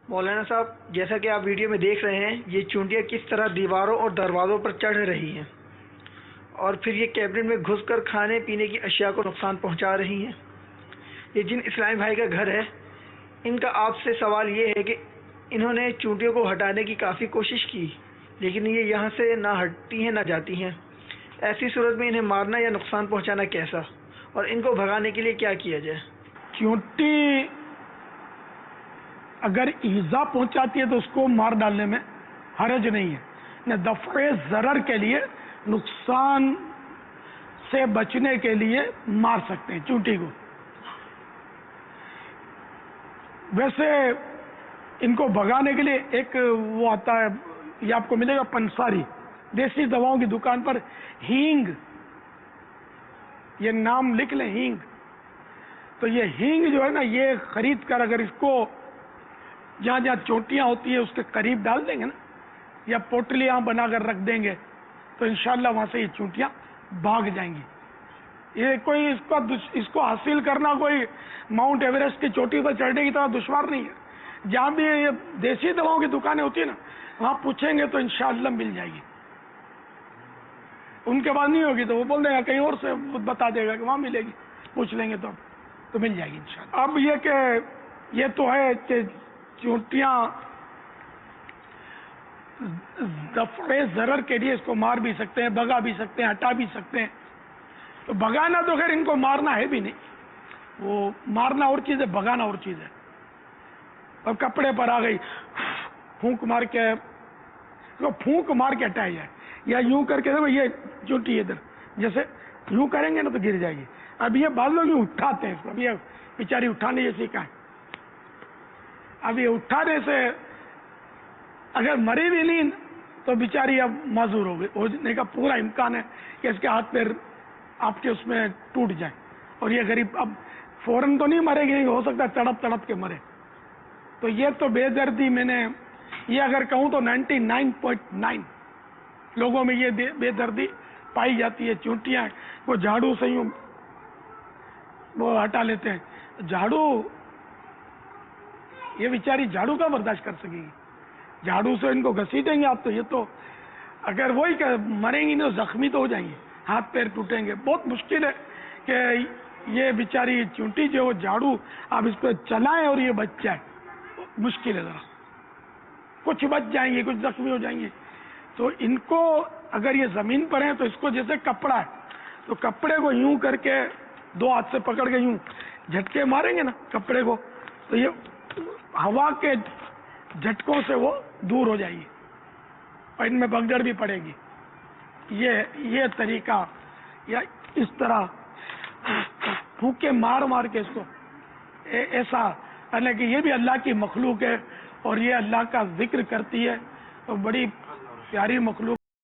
مولانا صاحب، جیسا کہ آپ ویڈیو میں دیکھ رہے ہیں، یہ چونٹیاں کس طرح دیواروں اور دروازوں پر چڑھ رہی ہیں اور پھر یہ کیبنٹ میں گھس کر کھانے پینے کی اشیاء کو نقصان پہنچا رہی ہیں۔ یہ جن اسلامی بھائی کا گھر ہے، ان کا آپ سے سوال یہ ہے کہ انہوں نے چونٹیوں کو ہٹانے کی کافی کوشش کی، لیکن یہ یہاں سے نہ ہٹتی ہیں نہ جاتی ہیں۔ ایسی صورت میں انہیں مارنا یا نقصان پہنچانا کیسا، اور ان کو بھگانے کے لیے کیا کیا جائے؟ چونٹی اگر ایذا پہنچاتی ہے تو اس کو مار ڈالنے میں حرج نہیں ہے۔ دفع ضرر کے لیے، نقصان سے بچنے کے لیے مار سکتے ہیں چونٹی کو۔ ویسے ان کو بھگانے کے لیے ایک وہ آتا ہے، یہ آپ کو ملے گا پنساری دیسی دواؤں کی دکان پر، ہینگ، یہ نام لکھ لیں، ہینگ۔ تو یہ ہینگ جو ہے نا، یہ خرید کر اگر اس کو جہاں جہاں چونٹیاں ہوتی ہیں اس کے قریب ڈال دیں گے نا، یا پوٹلیاں بنا کر رکھ دیں گے، تو انشاءاللہ وہاں سے یہ چونٹیاں بھاگ جائیں گی۔ یہ کوئی اس کو حاصل کرنا کوئی ماؤنٹ ایوریسٹ کی چوٹی پر چڑھنے کی طرح دشوار نہیں ہے۔ جہاں بھی یہ دیسی دواؤں کی دکانیں ہوتی ہیں نا، وہاں پوچھیں گے تو انشاءاللہ مل جائے گی۔ ان کے بعد نہیں ہوگی تو وہ بول دیں گا، کہیں اور سے بتا دے گا کہ وہاں ملے گی، پوچھ لیں گے تو مل جائے گی انشاءاللہ۔ اب یہ کہ یہ تو ہے کہ چونٹیاں دفع ضرر کے لیے اس کو مار بھی سکتے ہیں، بھگا بھی سکتے ہیں، ہٹا بھی سکتے ہیں۔ تو بھگانا تو خیر ان کو مارنا ہے بھی نہیں، وہ مارنا اور چیز ہے، بھگانا اور چیز ہے۔ اور کپڑے پر آ گئی، پھونک مار کے ہٹایا جائے، یا یوں کر کے یہ چونٹی ادھر، جیسے یوں کریں گے نا تو گر جائے گی۔ اب یہ بعض لوگ یوں اٹھاتے ہیں اس کو، اب یہ بیچاری اٹھانے جیسی کا ہے، اب یہ اٹھانے سے اگر مری بھی نہیں تو بیچاری اب معذور ہو گئی، ہونے کا پورا امکان ہے کہ اس کے ہاتھ پیر آپ کے اس میں ٹوٹ جائیں، اور یہ غریب اب فوراً تو نہیں مرے گی، ہو سکتا ہے تڑپ تڑپ کے مرے۔ تو یہ تو بے دردی، میں نے یہ اگر کہوں تو 99.9 لوگوں میں یہ بے دردی پائی جاتی ہے۔ چونٹیاں وہ جھاڑو سے یوں وہ ہٹا لیتے ہیں، جھاڑو، یہ بیچاری جھاڑو کا برداشت کر سکے گی؟ جھاڑو سے ان کو گھسیٹیں گے آپ تو یہ تو اگر وہی کہ مریں گی تو زخمی تو ہو جائیں گے، ہاتھ پیر ٹوٹیں گے۔ بہت مشکل ہے کہ یہ بیچاری چونٹی جو وہ جھاڑو آپ اس کو چلائیں اور یہ بچ جائے، مشکل ہے ذرا۔ کچھ بچ جائیں گے، کچھ زخمی ہو جائیں گے۔ تو ان کو اگر یہ زمین پر ہیں تو اس کو جیسے کپڑا ہے تو کپڑے کو یوں کر کے دو ہاتھ سے پکڑ کے یوں جھٹکے ماریں گے نا کپڑے کو، تو یہ ہوا کے جھٹکوں سے وہ دور ہو جائے گی اور ان میں بگدڑ بھی پڑے گی۔ یہ طریقہ، یا اس طرح پھونکے مار مار کے اس کو ایسا، حالانکہ یہ بھی اللہ کی مخلوق ہے اور یہ اللہ کا ذکر کرتی ہے، تو بڑی پیاری مخلوق